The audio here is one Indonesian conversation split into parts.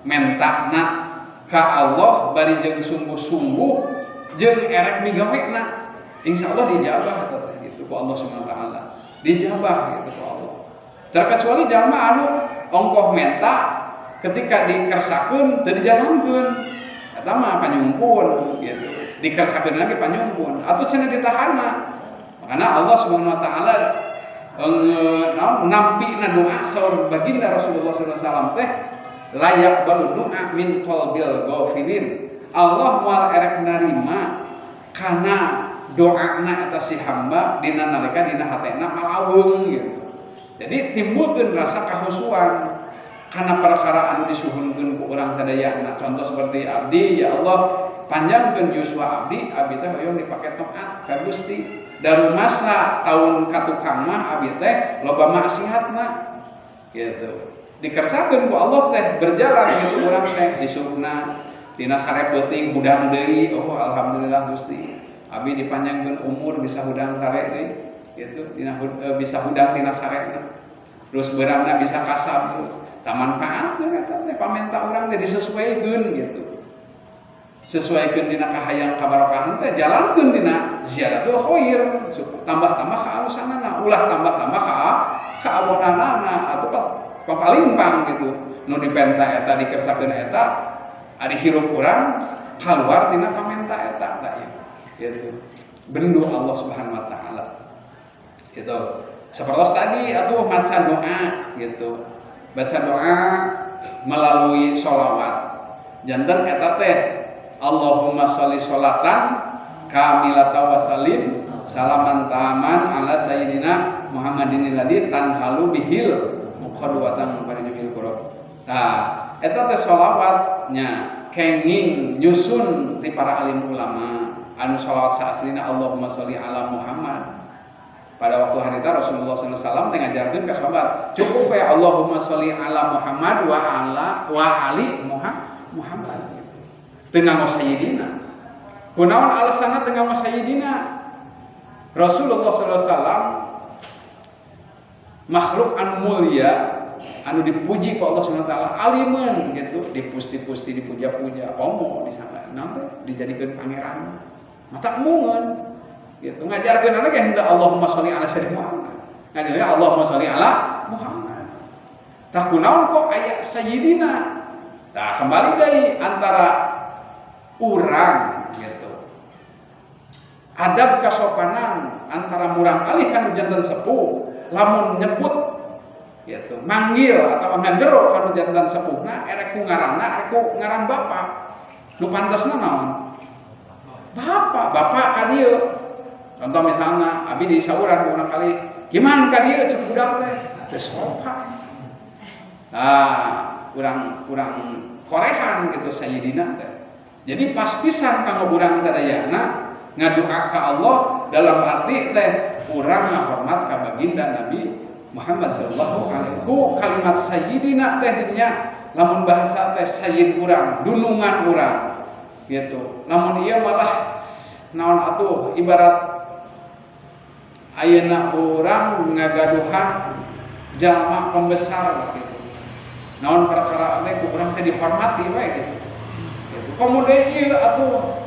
mentakna ka Allah bari jeung sungguh-sungguh jeung erek migawena, insyaallah dijabah gitu ku Allah Subhanahu wa taala. Dijabah gitu ku Allah. Terkecuali jalma anu ongkoh menta ketika dikersakeun teu dijalankeun. Eta mah panyungkun gitu. Dikersakeun lagi panyungkun atuh cenah ditahanna. Makana Allah Subhanahu wa taala nampina doa saur baginda Rasulullah sallallahu alaihi wasallam teh layak balu doa min qalbil ghafilin. Allah moal erek narima kana doana eta si hamba dina nalika dina hatena malaweung gitu. Jadi timbulkeun rasa kahusuan kana perkara anu disuhunkeun ku urang sadayana. Contoh seperti abdi, ya Allah panjangkeun yuswa abdi teh hoyong dipake taat ka Gusti. Daru masa tahun katukang mah abdi teh loba maksiatna gitu. Dikersakeun ku Allah teh berjalan gitu urang teh disuhna dina sare peuting hudang deui. Oh alhamdulillah Gusti. Abi dipanjangkeun umur bisa hudang sare deui gitu. Bisa hudang dina sarena. Terus beurangna bisa kasab terus. Tamanfaat eta teh pamenta urang teh disesuaikeun gitu. Sesuaikeun dina kahayang kabarokahan teh jalankeun dina ziaratul khair, tambah-tambah kaalusanana, ulah tambah-tambah ka abonanana atuh papalimpang gitu. Nu dipenta eta dikersakeun eta ari hirup urang kaluar dina pamenta eta da gitu. Bendu Allah Subhanahu wa taala. Gitu. Sapertos tadi atuh maca doa gitu. Baca doa melalui sholawat. Janten eta teh Allahumma sholli sholatan kamilatan wa salim salaman taman ala sayyidina Muhammadin alladzi tanhalu bihil muqaddwatan parijumil qurab. Nah, eta teh sholawatnya kenging nyusun ti para alim ulama anu sholawat saaslina Allahumma sholli ala Muhammad. Pada waktu harita Rasulullah SAW ngajarkeun ka sahabat, cukup ya Allahumma sholli ala Muhammad wa ali Muhammad. Teu nganggo sayyidina. Kunaon alasanna teu nganggo sayyidina? Rasulullah SAW makhluk anu mulia, anu dipuji ku Allah Subhanahu wa taala, alimun gitu, dipusti-pusti, dipuja-puja, komo di sana. Nanti dijadikeun pangeran. Mata mungeun. Gitu ngajarkeun lagi hendak Allahumma sholli ala sayyidina Muhammad. Ngajarkeun Allahumma sholli ala Muhammad. Tah kunaon kok aya sayyidina? Tah kembali deui antara urang gitu. Adab kasopanan antara murang kalih kanu janten sepuh lamun nyebut gitu, manggil atau ngandero kanu janten sepuhna erek ku ngaranna, erek ku ngaran bapak. Nu pantesna naon? Bapak ka dieu. Contoh misalnya, abi di sauran beberapa kali, gimana ka dieu cek budak teh? Teu sopan. Nah, kurang korehan gitu sayyidina teh. Jadi pas pisan kanggo urang sadayana ngadoa ka Allah dalam arti teh urang ngahormat ka baginda Nabi Muhammad sallallahu alaihi wasallam. Kalimat sayyidina teh dinya lamun bahasa teh sayyid urang, dunungan urang. Gitu. Lamun ieu malah naon atuh ibarat ayeuna urang ngagaduhan jalma pembesar gitu. Naon perkara teh ku urang teh dihormati we gitu. Gitu. Kemudian ieu atuh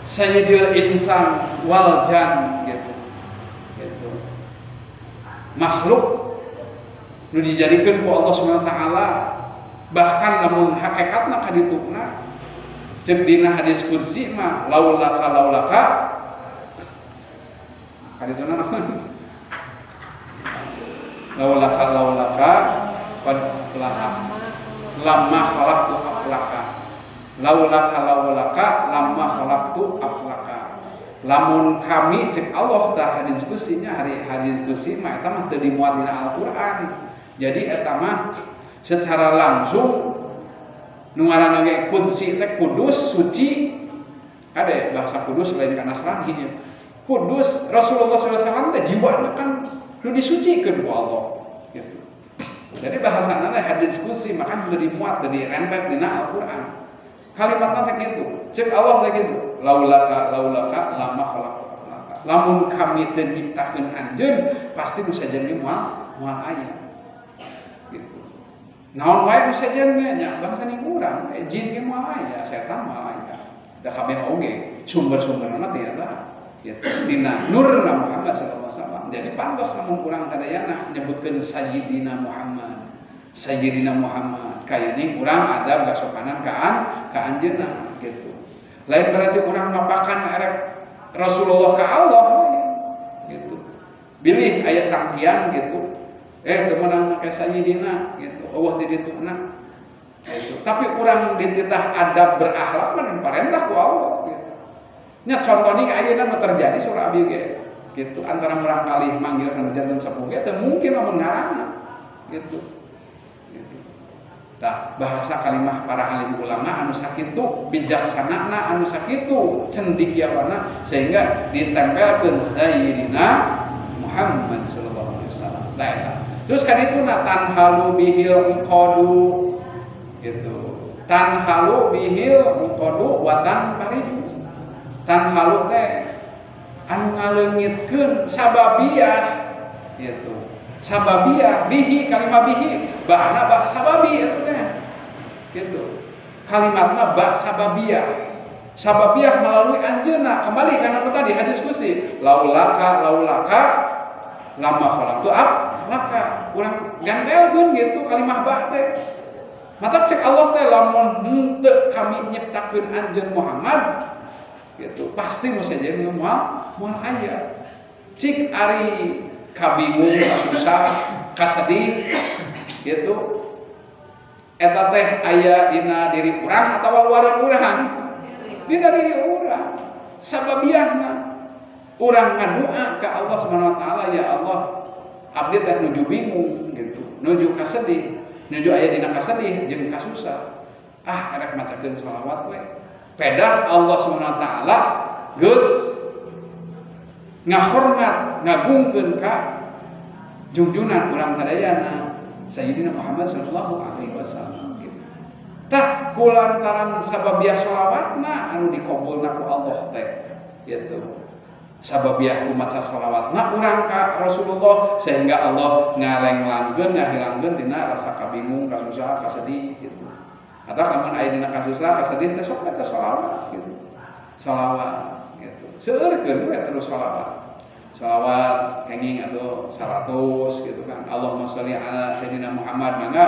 sayyidil insan wal jan gitu. Gitu. Makhluk nu dijadikeun ku Allah Subhanahu wa taala bahkan lamun hakikatna kadituna ceuk dina hadis qudsi mah laulaka hadisna naon laulaka qad lamma khalaqtu aflaka laulaka lamma khalaqtu aflaka. Lamun kami cek Allah tah hadis qudsinya hadis qudsi mah eta mah teu dimuat dina Al-Qur'an. Jadi eta mah secara langsung nu ngaranna ge qudsi teh kudus suci. Ade bahasa kudus lain kana Nasrani nya. Kudus Rasulullah SAW teh jiwana kan nu disucikeun ku Allah gitu. Jadi bahasana teh hadis qudsi maka teu dimuat teu dirempet dina Al-Qur'an. Kalimatna teh kitu. Cek Allah teh kitu. Laulaka lamma khalaqtu. Lamun kami teu nyiptakeun anjeun pasti nu saja moal aya. Gitu. naon wae nu sejen ge nya bangsa ning urang jin ge mah aya setan mah aya da kabeh oge sumber-sumberna teh eta kitu dina nurna Muhammad sallallahu alaihi wasallam. Jadi pantas lamun urang sadayana nyebutkeun sayyidina Muhammad kayaknya urang adab gasokanan ka anjeunna gitu. Lain berarti urang ngapakan erek Rasulullah ka Allah gitu. Bilih aya sangkian gitu. Teu meunang make sayyidina gitu. Allah di dituna gitu. Tapi urang dititah adab berakhlak mah diparentah ku Allah gitu. Nya contohnya ayeuna nu terjadi surah abi ge gitu antara urang kalih manggil kana janten sepuh ge teu mungkin lamun ngaranna gitu. Tah bahasa kalimah para alim ulama anu sakitu bijaksanana anu sakitu cendekiawana sehingga ditempelkeun sayyidina Muhammad sallallahu alaihi wasallam. Terus kan itu tanhalu bihil qadu gitu. Tanhalu bihil qadu wa tanfariju. Tanhalu teh anu ngaleungitkeun sababiyah gitu. Sababiyah bihi kalimat bihi ba'na ba sababi eta teh gitu. Kalimatna ba sababiyah melalui anjeunna kembali kana tadi hadis qudsi laulaka lama khalaqtu laka urang gantelkeun gitu kalimat ba teh. Mata cek Allah teh lamun henteu kami nyiptakeun anjeun Muhammad gitu pasti mesti jadi moal aya. Cik ari kabingung, kasusah, kasedih gitu. Eta teh aya dina diri urang atawa luaran urang? Dina diri urang. Sababiahna urang ngadua ka Allah Subhanahu wa taala, ya Allah, abdi teh nuju bingung gitu. Nuju kasedih, nuju aya dina kasedih jeung kasusah. Erek macakeun shalawat we. Pedah Allah Subhanahu wa taala geus ngahormat ngagungkeun ka junjunan urang sadayana Sayyidina Muhammad sallallahu alaihi wasallam gitu. Tah kulantaran sababiah sholawatna anu dikabulna ku Allah teh gitu. Sababiah maca sholawatna urang ka Rasulullah sehingga Allah ngalenglangkeun ngahilangkeun tina rasa kabingung, kasusah, kasedih gitu. Atau lamun aya dina kasusah, kasedih teh sok maca sholawat gitu. Sholawat seureurkeun we terus sholawat kenging atau 100 gitu kan. Allahumma sholli ala sayyidina Muhammad mangga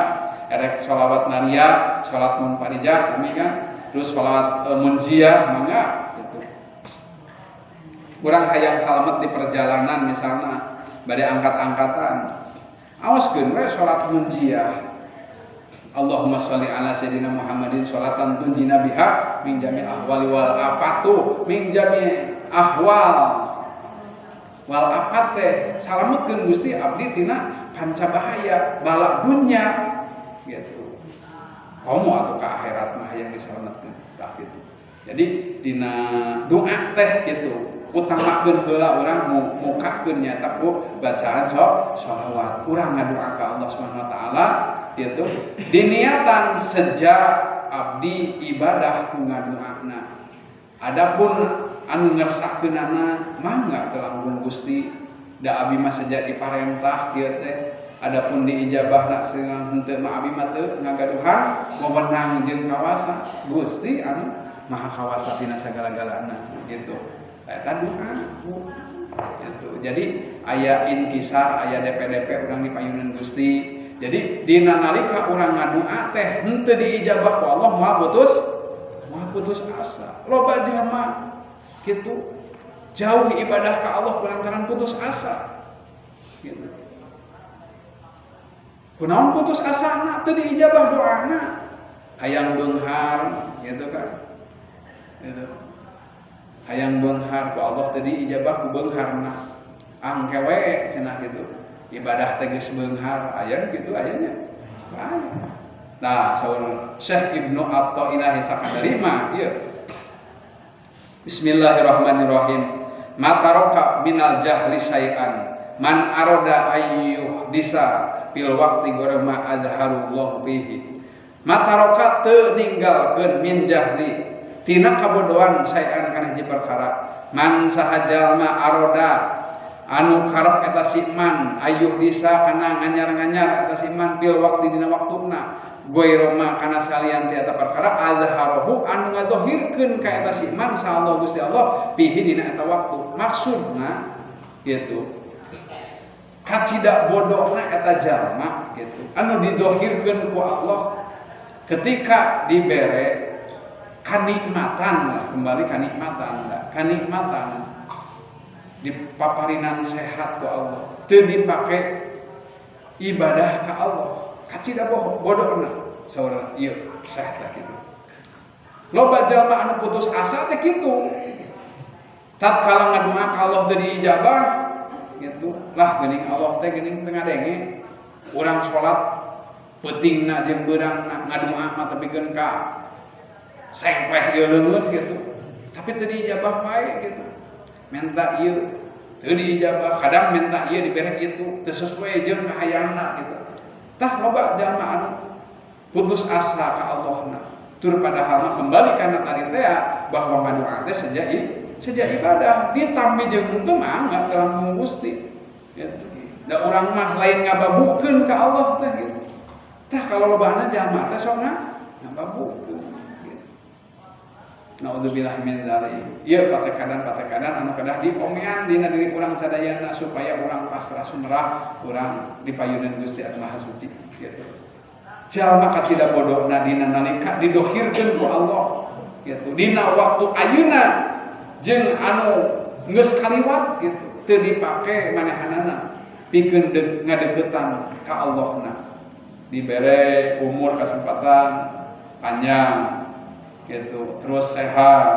erek sholawat naria, sholat munfarijah sami kan. Terus sholawat munziyah mangga gitu. Urang hayang salamet di perjalanan misalnya bade angkat-angkatan. Awaskeun we sholat munziyah. Allahumma sholli ala sayyidina Muhammadin sholatan tunjina biha min jami' ahwali wal afatu min jami' ahwal wal afat teh salametkeun Gusti abdi tina pancabahaya bala dunya gitu. Komo atuh ka akhirat mah hayang disalametkeun tah gitu. Jadi dina doa teh gitu utamakeun heula urang mukakeun nyata ku bacaan sholawat. Urang ngadoa ka Allah Subhanahu wa taala gitu diniatan sejak abdi ibadah ku ngadoana. Adapun anu ngersakkeunana mangga telanggung Gusti da abi mah sejak diparentah kieu teh. Adapun diijabahna seueur henteu mah abi mah teu ngagaduhan wewenang jeung kawasa Gusti anu maha kawasa tina sagala-galana gitu. Eta doa gitu. Jadi aya inkisar, aya DP-DP urang dipayuneun Gusti. Jadi dina nalika urang ngadoa teh henteu diijabah ku Allah moal putus asa. Loba jelema gitu jauh ibadah ka Allah lantaran putus asa gitu. Kunaon putus asana teu diijabah doana? Hayang beunghar gitu kan. Gitu. Hayang beunghar ku Allah teu diijabah ku beungharna. Angkewe cenah gitu. Ibadah teh geus beunghar aya gitu ayanya. Nah, saur Syekh Ibnu Athaillah Sakandari mah ieu. Bismillahirrahmanirrahim. Mataroka minal jahli syai'an man aroda ayyuh disa fil waqti gorma adharullah fihi. Mataroka teu ninggalkeun min jahli tina kabodohan syai'an kana hiji perkara. Man sahajalma aroda anu karep eta si man ayu bisa kana nganyar-nganyar eta si man bil waktu dina waktuna goiroma kana salian ti eta perkara azharahu anu ngadohirkeun ka eta si man sallallahu Gusti Allah pihi dina eta waktu maksudna gitu kacida bodohna eta jalma gitu anu didohirkeun ku Allah ketika dibere kanikmatan kembali kanikmatan di paparinan sehat ku Allah teu dipake ibadah ka Allah kacida bodohna saudara ieu sehat kitu loba jalma anu putus asa teh kitu tatkala ngadoa ka Allah teu diijabah gitu lah geuning Allah teh geuning teu ngadenge urang salat peutingna jeung beurangna ngadoa mah tepikeun ka sengpeh ieu leungeut gitu tapi teu diijabah bae gitu minta ieu teu diijabah kadang minta ieu dibere kitu teu sesuai jeung kahayangna gitu tah loba jalma anu putus asa ka Allahna tur padahal kembali kana tadi teh bahwa ngadoa teh sejak ibadah ditambi jeung itu mah enggak terlalu Gusti gitu. Da urang mah lain ngababukeun ka Allah teh gitu. Tah kalau lobana jalma teh sok ngababukeun gitu. Naudzubillah min dzalik. Ieu patekan-patekan anu kedah diomean dina diri urang sadayana supaya urang pasrah sumrah urang dipayuneun Gusti Allah Maha Suci gitu. Jalma kacida bodohna dina nalika didohirkeun ku Allah gitu. Dina waktu ayeuna jeung anu geus kaliwat gitu teu dipake manehanana pikeun ngadeuketan ka Allahna dibere umur kesempatan panjang gitu terus sehat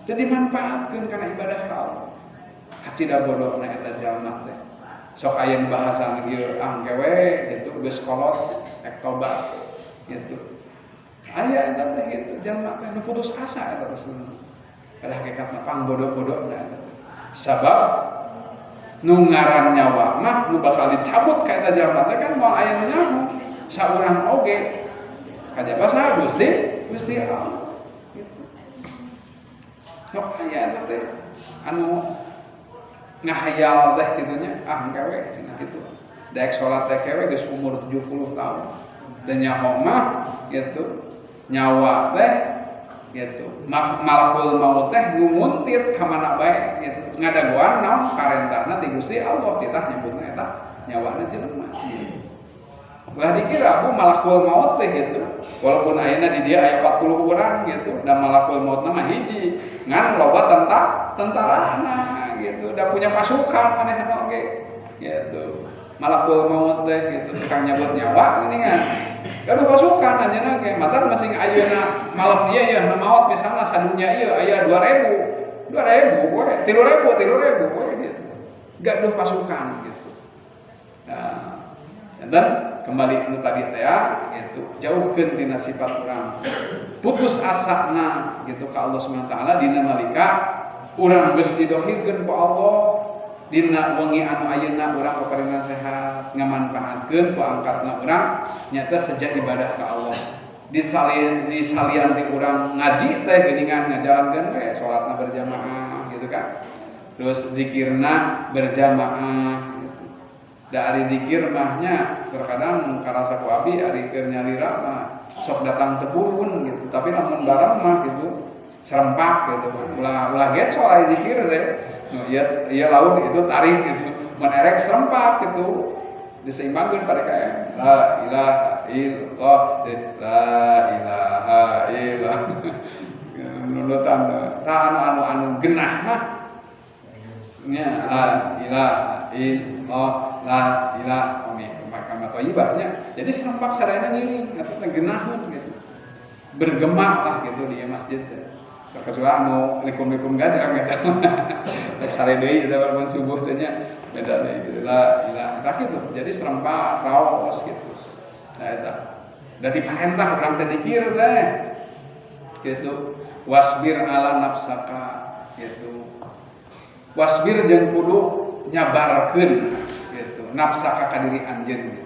teu dimanfaatkeun kana ibadah ka Allah kacida bodohna eta jalma teh sok aya nu bahasa ieu angkewe gitu geus kolot ek tobat gitu aya eta teh gitu jalma teh nu putus asa eta sebenarnya pada hakikatna pangbodoh-bodohna sabab nu ngaran nyawa mah nu bakal dicabut ka eta jalma teh kan moal aya nu nyaho saurang oge kajaba saha Gusti Allah gitu. Sok aya eta teh anu ngahayal teh kitu nya engkewe cenah kitu daek salat teh kewe geus umur 70 tahun dan nyaho mah gitu nyawa teh gitu malakul maut teh ngumuntit ka mana bae gitu ngadaguan naon parentahna ti Gusti Allah titah nyebutna eta nyawana jelema ulah dikira bu malakul maut teh gitu walaupun ayeuna di dia aya 40 urang gitu da malakul mautna mah hiji ngan loba tentarana gitu da punya pasukan manehna oge gitu malakul maut teh gitu tukang nyabut nyawa geuningan gaduh pasukan anjeunna ge matak masing ayeuna malam ieu ya maot misalna sadunya ieu aya 2000 we 3000 we gitu gaduh pasukan gitu nah dan kembali nu tadi teh gitu jauhkeun tina sifat urang putus asana gitu ka Allah Subhanahu wa taala dina nalika urang geus didohirkeun ku Allah dina wengi anu ayeuna urang paparingan sehat ngamanfaatkeun ku angkatna urang nyata sejak ibadah ka Allah disalian ti urang ngaji teh geuningan ngajalankeun we salatna berjamaah gitu kan terus zikirna berjamaah gitu da ari zikir mahnya terkadang karasa ku abi ari keur nyalira mah sok datang teu burun gitu tapi lamun barang mah gitu serempak gitu ulah get soal zikir teh iya laut itu tarik gitu menerek serempak gitu diseimbangkan pada kayak la ilaha illallah la ilaha illallah nunutan anu genah mah nya la ilaha illallah la ilaha makam thayyibahnya jadi serempak sadayana ngiring atau genah gitu bergema lah gitu di masjid kecuali anu likum-likum gajah eta sare deui eta ban subuh teh nya beda deui gitu la ilaha tak gitu jadi serempak raos gitu nah eta da diparentah urang teh dikir teh gitu wasbir ala nafsaka gitu wasbir jeung kudu nyabarkeun gitu nafsaka ka diri anjeun